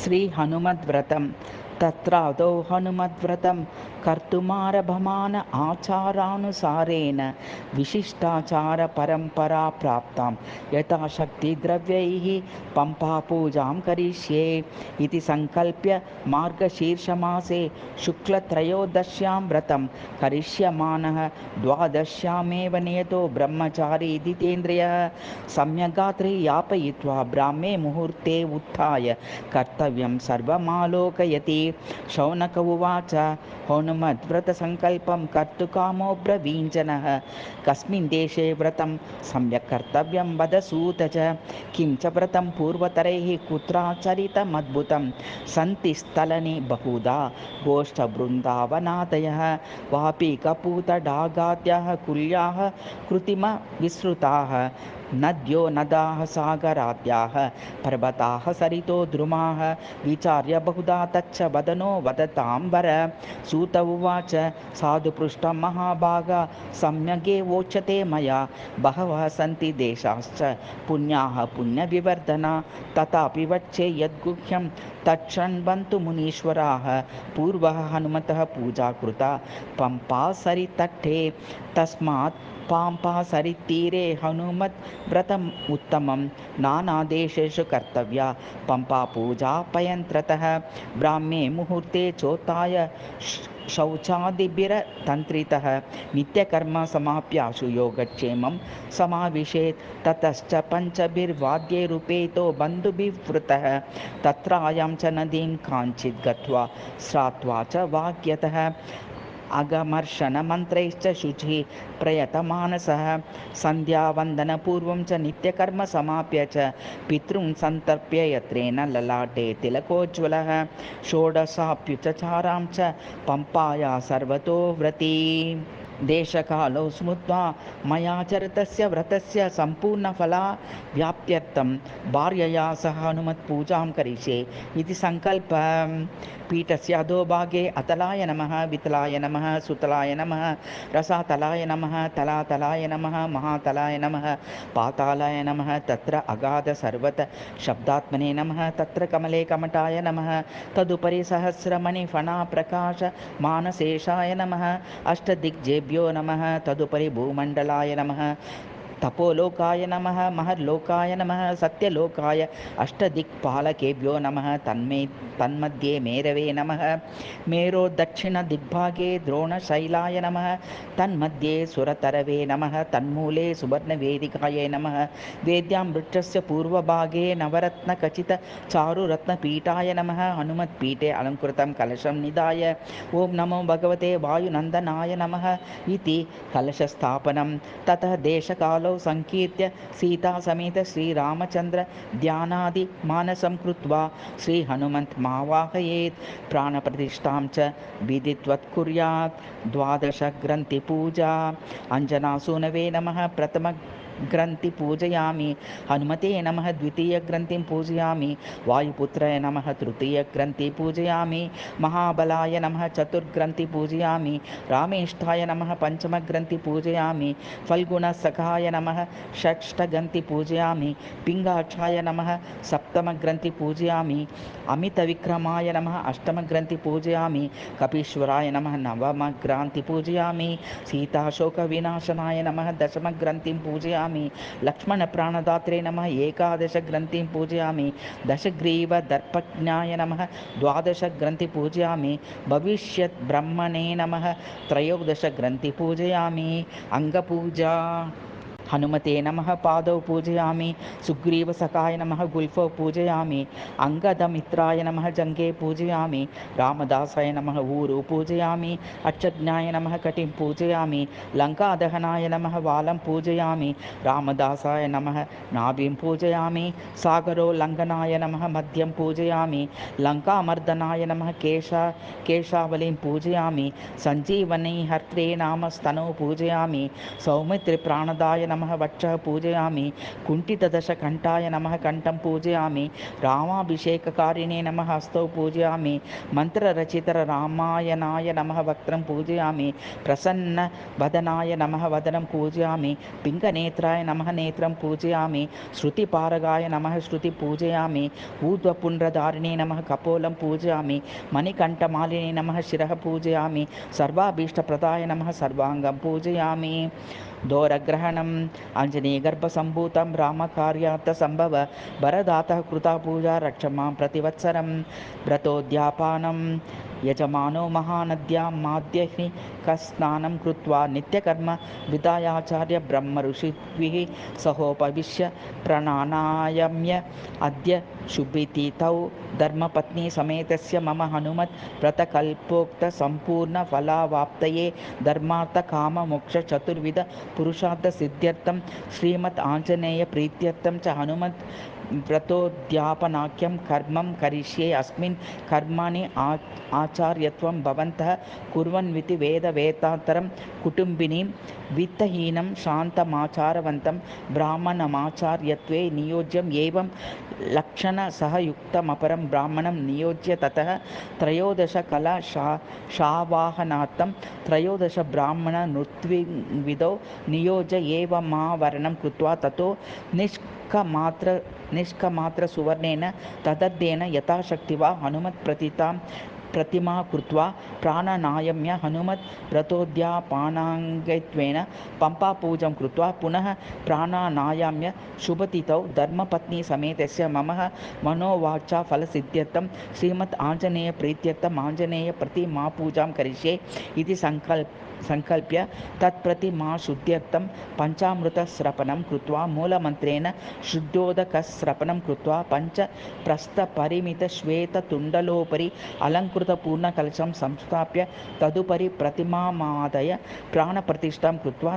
श्री हनुमद्व्रतं तत्रादौ हनुमद्व्रतं कर्तुमारभमाण आचारानुसारेण विशिष्टाचारपरम्परा प्राप्तां यथाशक्तिद्रव्यैः पम्पापूजां करिष्ये इति सङ्कल्प्य मार्गशीर्षमासे शुक्लत्रयोदश्यां व्रतं करिष्यमाणः द्वादश्यामेव नियतो ब्रह्मचारी जितेन्द्रियः सम्यग्गात्रे यापयित्वा ब्राह्मे मुहूर्ते उत्थाय कर्तव्यं सर्वमालोकयति। शौनक उवाच हनुमद्व्रतसङ्कल्पं कर्तुकामो ब्रवीञ्जनः कस्मिन् देशे व्रतं सम्यक् कर्तव्यं वद सूत च। किं च व्रतं पूर्वतरैः कुत्राचरितमद्भुतं सन्ति स्थलनि बहुधा गोष्ठबृन्दावनादयः वापि कपूतडागाद्याः कुल्याः कृतिमविसृताः नद्यो नदाः सागराद्याः पर्वताः सरितो द्रुमाः विचार्य बहुधा तच्च वदनो वदताम्बर। सूत उवाच साधु पृष्ठं महाभागा सम्यगेवोच्यते मया बहवः सन्ति देशाश्च पुण्याः पुण्यविवर्धना तथापि वच्चे यद्गुह्यं तच्छृण्वन्तु मुनीश्वराः। पूर्वः हनुमतः पूजा कृता पम्पासरितटे तस्मात् पाम्पासरितीरे हनुमद्व्रतम् उत्तमं नानादेशेषु कर्तव्या पम्पापूजापयन्त्रतः ब्राह्मे मुहूर्ते चोत्थाय शौचादिभिरतन्त्रितः नित्यकर्म समाप्याशु योगक्षेमं समाविशेत् ततश्च पञ्चभिर्वाद्यैरुपेतो बन्धुभिर्वृतः तत्रायां च नदीं काञ्चित् गत्वा श्रात्वा च वाक्यतः अगमर्षणमन्त्रैश्च शुचिः प्रयतमानसः सन्ध्यावन्दनपूर्वं च नित्यकर्म समाप्य च पितॄन् सन्तर्प्य यत्रेण ललाटे तिलकोज्ज्वलः षोडशाप्युपचारां च पम्पाया सर्वतो व्रती। देशकालौ स्मृत्वा मयाचरितस्य व्रतस्य सम्पूर्णफला व्याप्त्यर्थं भार्यया सह हनुमत्पूजां करिष्ये इति सङ्कल्प। पीठस्य अधोभागे अतलाय नमः वितलाय नमः सुतलाय नमः रसातलाय नमः तलातलाय नमः महातलाय नमः पातालाय नमः तत्र अगाध सर्वत शब्दात्मने नमः तत्र कमले कमटाय नमः तदुपरि सहस्रमणिफणा प्रकाश मानसेशाय नमः अष्टदिग्जेभ्यो नमः तदुपरि भूमण्डलाय नमः तपोलोकाय नमः महर्लोकाय नमः सत्यलोकाय अष्टदिक्पालकेभ्यो नमः तन्मध्ये मेरवे नमः मेरो दक्षिणदिग्भागे द्रोणशैलाय नमः तन्मध्ये सुरतरवे नमः तन्मूले सुवर्णवेदिकाय नमः वेद्यां वृक्षस्य पूर्वभागे नवरत्नखचितचारुरत्नपीठाय नमः हनुमत्पीठे अलङ्कृतं कलशं निधाय ॐ नमो भगवते वायुनन्दनाय नमः इति कलशस्थापनं। ततः देशकालो संकीर्त्य सीता समेत श्रीरामचंद्र ध्यानादि मानसं कृत्वा श्री हनुमन्मावाहयेत् प्राणप्रतिष्ठां च विधिवत् द्वादश ग्रंथि पूजा अंजनासूनवे नमः प्रथम ग्रंथि पूजयामि हनुमते नमः द्वितीय ग्रंथिं पूजयामि वायुपुत्राय नमः तृतीय ग्रंथि पूजयामि महाबलाय नमः चतुर्ग्रंथि पूजयामि रामेष्ठाय नमः पंचम ग्रंथि पूजयामि फल्गुणसखाय नमः षष्ठग्रंथि पूजयामि पिंगाक्षाय नमः सप्तम ग्रंथि पूजयामि अमितविक्रमाय नमः अष्टम ग्रंथि पूजयामि कपीश्वराय नमः नवम ग्रंथि पूजयामि सीताशोकविनाशनाय नमः दशम ग्रंथिं पूजयामि लक्ष्मण प्राणदात्रे नमः एकादश ग्रंथिं पूजयामि दशग्रीवदर्पज्ञाय नमः द्वादश ग्रंथि पूजयामि भविष्यत् ब्रह्मणे नमः त्रयोदश ग्रंथि पूजयामि अंगपूजा हनुमते नमः पादौ पूजयामि सुग्रीवसखाय नमः गुल्फौ पूजयामि अंगदमित्राय नमः जंगे पूजयामि रामदासाय नमः ऊरु पूजयामि अक्षज्ञाय नमः कटिं पूजयामि लंकादहनाय नमः वालं पूजयामि रामदासाय नमः नाभिं पूजयामि सागरोल्लङ्घनाय नमः मध्यं पूजयामि लंकामर्दनाय नमः केशावलिं पूजयामि संजीवनी हर्त्रे नाम स्तनौ पूजयामि सौमित्रिप्राणदाय नमः नमः वक्षः पूजयामि कुण्ठितदशकण्ठाय नमः कण्ठं पूजयामि रामाभिषेककारिणे नमः हस्तौ पूजयामि मन्त्ररचितरामायणाय नमः वक्त्रं पूजयामि प्रसन्नवदनाय नमः वदनं पूजयामि पिङ्गनेत्राय नमः नेत्रं पूजयामि श्रुतिपारगाय नमः श्रुति पूजयामि ऊर्ध्वपुण्ड्रधारिणे नमः कपोलं पूजयामि मणिकण्ठमालिने नमः शिरः पूजयामि सर्वाभीष्टप्रदाय नमः सर्वाङ्गं पूजयामि दोरग्रहणम् आञ्जनेयगर्भसम्भूतं रामकार्यार्थसम्भव वरदातः कृता पूजा रक्षमां प्रतिवत्सरं व्रतोद्यापानं यजमानो महानद्यां माध्यस्नानं कृत्वा नित्यकर्म विदायाचार्य ब्रह्म ऋषिभिः सहोपविश्य प्रणानायम्य अद्य शुभितिथौ धर्मपत्नी समेतस्य मम हनुमत् व्रतकल्पोक्तसम्पूर्णफलावाप्तये धर्मार्थकाममोक्षचतुर्विध पुरुषार्थसिद्ध्यर्थं श्रीमद् आञ्जनेयप्रीत्यर्थं च हनुमत् व्रतोद्यापनाख्यं कर्मं करिष्ये अस्मिन् कर्माणि आचार्यत्वं भवन्तः कुर्वन्विति वेदान्तरं कुटुम्बिनीं वित्तहीनं शान्तमाचारवन्तं ब्राह्मणमाचार्यत्वे नियोज्यम् एवं लक्षणसहयुक्तमपरं ब्राह्मणं नियोज्य ततः त्रयोदशकलशावाहनार्थं त्रयोदशब्राह्मणनृत्विविदौ नियोज्य एवमावरणं कृत्वा ततो निष्कमात्रसुवर्णेन तदर्थेन यथाशक्ति वा हनुमत्प्रतिमा कृत्वा प्राणनायम्य हनुमत् व्रतोद्यापानाङ्गत्वेन पम्पापूजां कृत्वा पुनः प्राणनायाम्य शुभतिथौ धर्मपत्नी समेतस्य मम मनोवाचा फलसिद्ध्यर्थं श्रीमद् आञ्जनेयप्रीत्यर्थम् आञ्जनेयप्रतिमापूजां करिष्ये इति संकल्प्य तत्प्रतिमाशुद्ध्यर्थं पञ्चामृतस्रपणं कृत्वा मूलमन्त्रेण शुद्धोदकस्रपणं कृत्वा पञ्चप्रस्थपरिमितश्वेततुण्डलोपरि अलङ्कृतपूर्णकलशं संस्थाप्य तदुपरि प्रतिमामादाय प्राणप्रतिष्ठां कृत्वा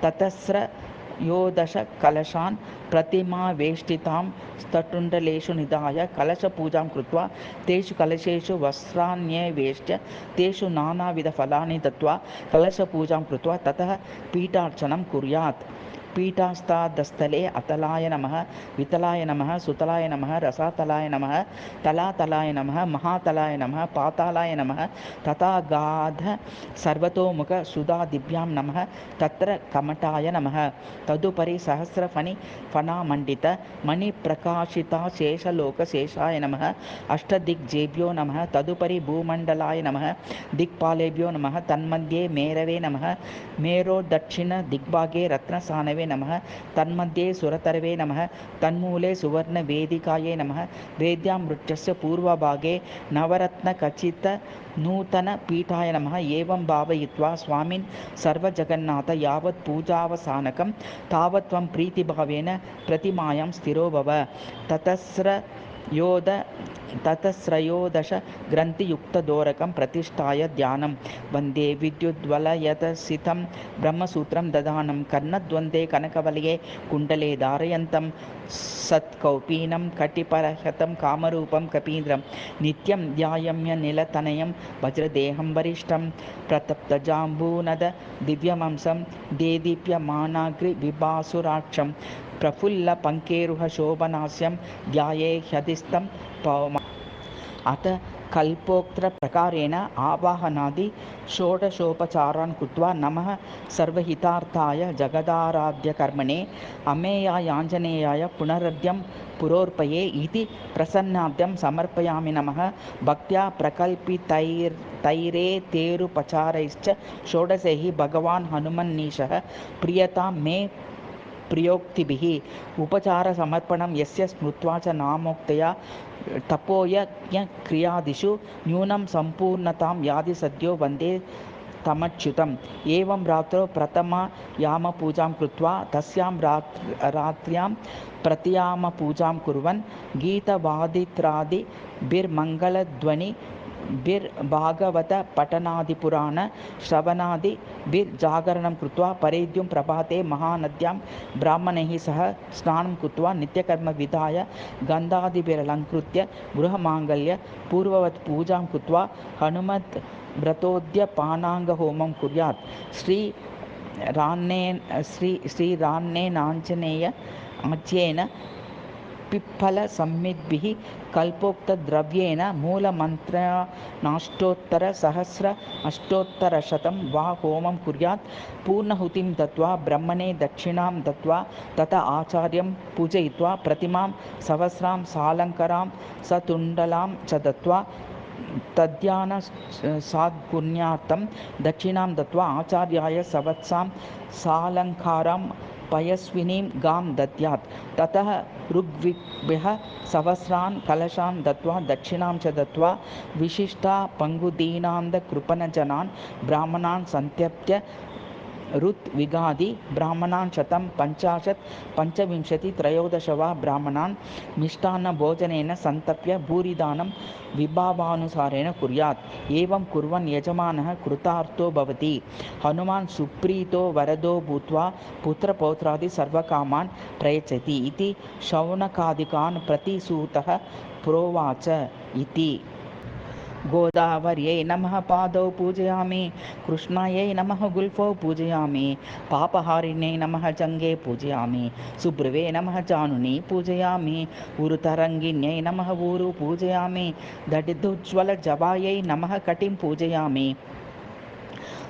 ततस्रयोदशकलशान् प्रतिमावेष्टितां स्तटुण्डलेषु निधाय कलशपूजां कृत्वा तेषु कलशेषु वस्त्राण्यवेष्य तेषु नानाविधफलानि दत्त्वा कलशपूजां कृत्वा ततः पीठार्चनं कुर्यात्। पीठास्तादस्थले अतलाय नमः वितलाय नमः सुतलाय नमः रसातलाय नमः तलातलाय नमः महातलाय नमः पातालाय नमः तथागाध सर्वतोमुख सुधादिभ्यां नमः तत्र कमठाय नमः तदुपरि सहस्रफणामण्डित मणिप्रकाशिता शेषलोकशेषाय नमः अष्टदिग्जेभ्यो नमः तदुपरि भूमण्डलाय नमः दिक्पालेभ्यो नमः तन्मध्ये मेरवे नमः मेरोदक्षिणदिग्भागे रत्नसानवे नमः तन्मध्ये सुरतरवे नमः तन्मूले सुवर्णवेदिकायै नमः वेद्यामृक्षस्य पूर्वभागे नवरत्नखचित नूतनपीठाय नमः एवं भावयित्वा स्वामिन् सर्वजगन्नाथ यावत् पूजावसानकं तावत् त्वं प्रीतिभावेन प्रतिमायां स्थिरो भव। ततस्रयोदश ग्रन्थियुक्तदोरकं प्रतिष्ठाय ध्यानं वन्दे विद्युद्वलयतसितं ब्रह्मसूत्रं दधानं कर्णद्वन्द्वे कनकवलये कुण्डले धारयन्तं सत्कौपीनं कटिपरशतं कामरूपं कपीन्द्रं नित्यं ध्यायम्यनिलतनयं वज्रदेहं वरिष्ठं प्रतप्तजाम्बूनद दिव्यमंसं देदीप्यमानाग्रिविभासुराक्षं प्रफुल्लपङ्केरुहशोभनास्यं ध्याये ह्यधिस्तं पवमा। अथ कल्पोक्तप्रकारेण आवाहनादि षोडशोपचारान् कृत्वा नमः सर्वहितार्थाय जगदाराध्यकर्मणे अमेयाय आञ्जनेयाय पुनरद्यं पुरोर्पये इति प्रसन्नाद्यं समर्पयामि नमः। भक्त्या प्रकल्पितैरेतेरुपचारैश्च षोडशैः भगवान् हनुमन्नीशः प्रियतां मे प्रियोक्तिभिः उपचारसमर्पणं यस्य स्मृत्वा च नामोक्तया तपोयज्ञक्रियादिषु न्यूनं सम्पूर्णतां यादि सद्यो वन्दे तमच्युतम्। एवं रात्रौ प्रथमयामपूजां कृत्वा तस्यां रात्र्यां प्रतियामपूजां कुर्वन् गीतवादित्रादिभिर्मङ्गलध्वनिभिर्भागवत पठनादिपुराण श्रवणादिभिर्जागरणं कृत्वा परेद्युं प्रभाते महानद्यां ब्राह्मणैः सह स्नानं कृत्वा नित्यकर्म विधाय गन्धादिभिरलङ्कृत्य गृहमाङ्गल्य पूर्ववत् पूजां कृत्वा हनुमत् व्रतोद्यपानाङ्गहोमं कुर्यात्। श्री श्रीरान्नेनाञ्जनेय आज्येन पिप्पलसम्मिद्भिः कल्पोक्तद्रव्येण मूलमन्त्रनाष्टोत्तरसहस्र वा होमं कुर्यात्। पूर्णहुतिं दत्त्वा ब्रह्मणे दक्षिणां दत्त्वा तत आचार्यं पूजयित्वा प्रतिमां सहस्रां सालङ्करां सतुण्डलां च दत्त्वा तद्यानसाद्पुण्यार्थं दक्षिणां दत्त्वा आचार्याय सवत्सां सालङ्कारां पयस्विनीं गां दद्यात्। ततः ऋग्विभ्यः सहस्रान् कलशान् दत्त्वा दक्षिणां च दत्त्वा विशिष्टा पङ्गुदीनान्दकृपणजनान् ब्राह्मणान् सन्त्यप्य ऋत्विगादि ब्राह्मणान् 100 50 पंचविंशति 13 वा ब्राह्मणान् मिष्टान्नभोजनेन सन्तप्य भूरिदानं विभावानुसारेण कुर्यात्। एवं कुर्वन् यजमानः कृतार्थो भवति। हनुमान् सुप्रीतो वरदो भूत्वा पुत्रपौत्रादि सर्वकामान् प्रयच्छति इति शौनकादिकान् प्रतिसूतः प्रोवाच इति। गोदावर्यै नमः पादौ पूजयामि, कृष्णायै नमः गुल्फौ पूजयामि, पापहारिण्यै नमः जङ्गे पूजयामि, सुब्रवे नमः जानुनी पूजयामि, उरुतरङ्गिण्यै नमः ऊरु पूजयामि, दडिदुज्ज्वलजवायै नमः कटिं पूजयामि,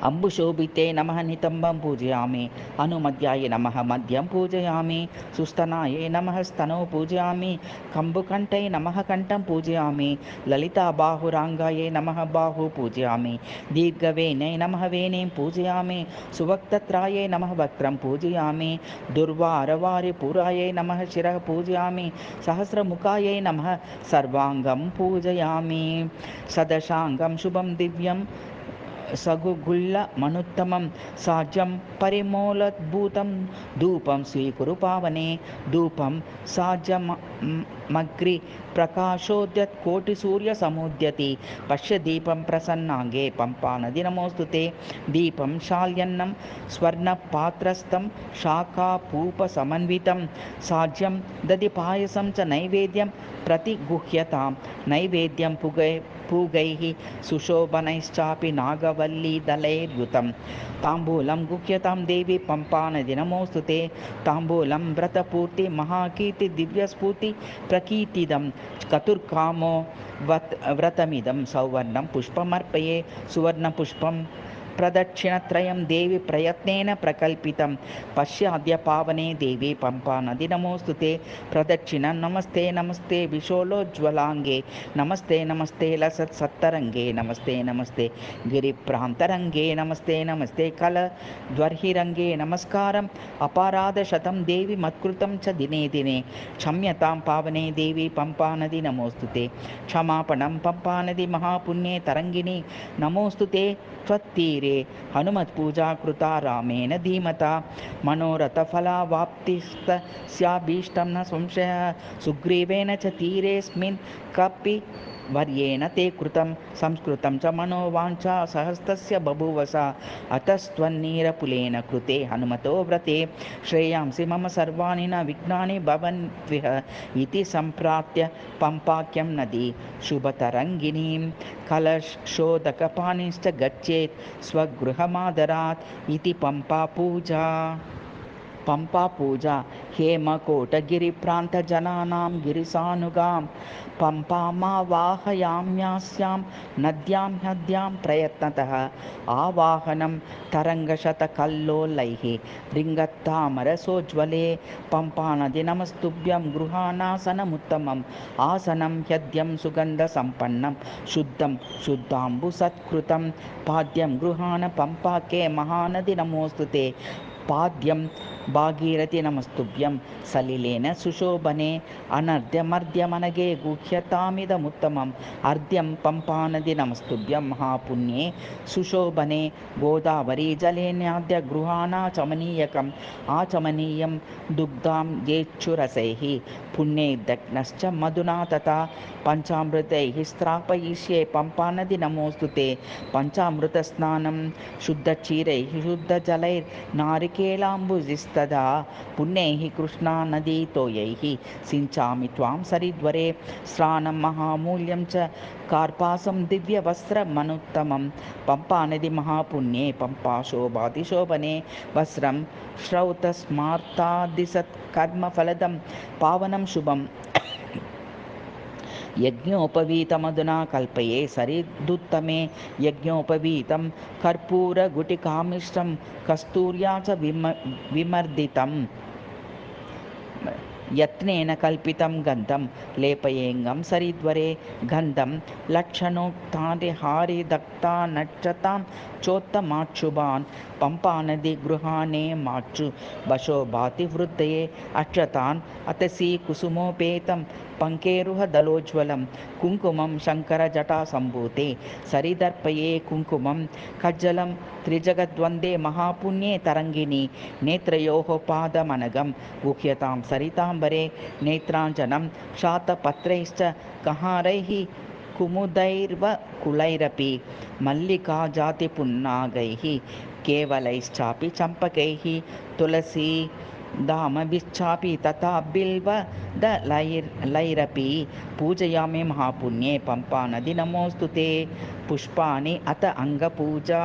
अम्बुशोभिते नमः नितम्बं पूजयामि, अनुमद्याय नमः मद्यं पूजयामि, सुस्तनायै नमः स्तनौ पूजयामि, कम्बुकण्ठै नमः कण्ठं पूजयामि, ललिताबाहुराङ्गायै नमः बाहु पूजयामि, दीर्घवेण्यै नमः वेणीं पूजयामि, सुवक्त्रत्रायै नमः वक्त्रं पूजयामि, दुर्वारवारिपुरायै नमः शिरः पूजयामि, सहस्रमुखायै नमः सर्वाङ्गं पूजयामि, सदशाङ्गं शुभं दिव्यं सगुगुल्लमनुत्तमं साज्यं परिमोलोद्भूतं धूपं स्वीकुरु पावने, धूपं साज्यमग्रि प्रकाशोद्यत्कोटिसूर्यसमुद्यति, पश्य दीपं प्रसन्नाङ्गे पम्पानदि नमोऽस्तुते, दीपं शाल्यन्नं स्वर्णपात्रस्थं शाखापूपसमन्वितं, साज्यं दधिपायसं च नैवेद्यं प्रतिगुह्यतां, नैवेद्यं पूगैः सुशोभनैश्चापि नागवल्लीदलैर्युतं, ताम्बूलं गुह्यतां देवी पम्पानदि नमोऽस्तुते, ताम्बूलं व्रतपूर्ति महाकीर्ति दिव्यस्फूर्ति प्रकीर्तिदं, चतुर्कामो व्रतमिदं सौवर्णं पुष्पमर्पये, सुवर्णपुष्पं प्रदक्षिणत्रयं देवी प्रयत्नेन प्रकल्पितं, पश्याद्य पावने देवी पम्पानदि नमोऽस्तुते, प्रदक्षिणं नमस्ते नमस्ते विशोलोज्ज्वलाङ्गे, नमस्ते नमस्ते लसत्सत्तरङ्गे, नमस्ते नमस्ते गिरिप्रान्तरङ्गे, नमस्ते नमस्ते कलद्वर्हिरङ्गे, नमस्कारम् अपाराधशतं देवी मत्कृतं च दिने दिने, क्षम्यतां पावने देवी पम्पानदि नमोऽस्तुते, क्षमापणं पम्पानदि महापुण्ये तरङ्गिनी नमोऽस्तुते, त्वत्तीरे हनुमत्पूजा कृता रामेण धीमता, मनोरथफलावाप्तिस्तस्याभीष्टं न संशयः, सुग्रीवेण च तीरेऽस्मिन् कपि वर्येण ते कृतं, संस्कृतं च मनोवाञ्छा सहस्तस्य बभूवसा, अतस्त्वन्नीरपुलेन कृते हनुमतो व्रते, श्रेयांसि मम सर्वाणि न विघ्नानि भवन्त्विह इति सम्प्राप्य पम्पाख्यं नदी शुभतरङ्गिनीं कलशोदकपाणिश्च गच्छेत् स्वगृहमादरात् इति पम्पापूजा। पम्पापूजा हेमकोटगिरिप्रान्तजनानां गिरिसानुगां पम्पामावाहयाम्यास्यां नद्यां ह्यद्यां प्रयत्नतः, आवाहनं तरङ्गशतकल्लोलैः रिङ्गत्तामरसोज्ज्वले, पम्पानदि नमस्तुभ्यं गृहाणासनमुत्तमम्, आसनं ह्यद्यं सुगन्धसम्पन्नं शुद्धं शुद्धाम्बुसत्कृतं, पाद्यं गृहाण पम्पाके महानदि नमोऽस्तुते, पाद्यं भागीरथि नमस्तुभ्यं, सलिलेन सुशोभने अनर्ध्यमर्ध्यमनगे गुह्यतामिदमुत्तमम्, अर्ध्यं पम्पानदि नमस्तुभ्यं महापुण्ये सुशोभने, गोदावरी जलेन्याद्य गृहाणाचमनीयकम्, आचमनीयं दुग्धां येच्छुरसैः, पुण्ये दग्नश्च मधुना तथा पञ्चामृतैः स्थापयिष्ये पम्पानदि नमोऽस्तुते, पञ्चामृतस्नानं शुद्धक्षीरैः शुद्धजलैर्नारिकेलैर्युक्तं नारिकेलाम्बुजिस्तदा पुण्यैः कृष्णानदीतोयैः सिञ्चामि त्वां सरिद्वरे स्नानं महामूल्यं च कार्पासं दिव्यवस्त्रमनुत्तमं पम्पानदि महापुण्ये पम्पाशोभातिशोभने वस्त्रं श्रौतस्मार्तादिसत्कर्मफलदं पावनं शुभं यज्ञोपवीतमधुना कल्पये सरिदुत्तमे यज्ञोपवीतं कर्पूरगुटिकामिश्रं कस्तूर्या च विमर्दितम् यत्नेन कल्पितं गन्धं लेपयेऽङ्गं सरिद्वरे गन्धं लक्षणोक्तानि दत्ता नक्षतां चोत्तमाक्षुभान् पम्पानदि गृहाणे माक्षु वशो भाति वृद्धये अक्षतान् अतसि कुसुमोपेतं पङ्केरुहदलोज्ज्वलं कुङ्कुमं शङ्करजटासम्भूते सरिदर्पये कुङ्कुमं कज्जलं त्रिजगद्वन्दे महापुण्ये तरङ्गिनी नेत्रयोः पादमनगं गुह्यतां सरिताम्बरे नेत्राञ्जनं शातपत्रैश्च कहारैः कुमुदैर्वकुलैरपि मल्लिकाजातिपुन्नागैः केवलैश्चापि चम्पकैः तुलसी धामभिश्चापि तथा बिल्वदलैरपि पूजयामि महापुण्ये पम्पानदि नमोऽस्तु ते पुष्पाणि अथ अङ्गपूजा।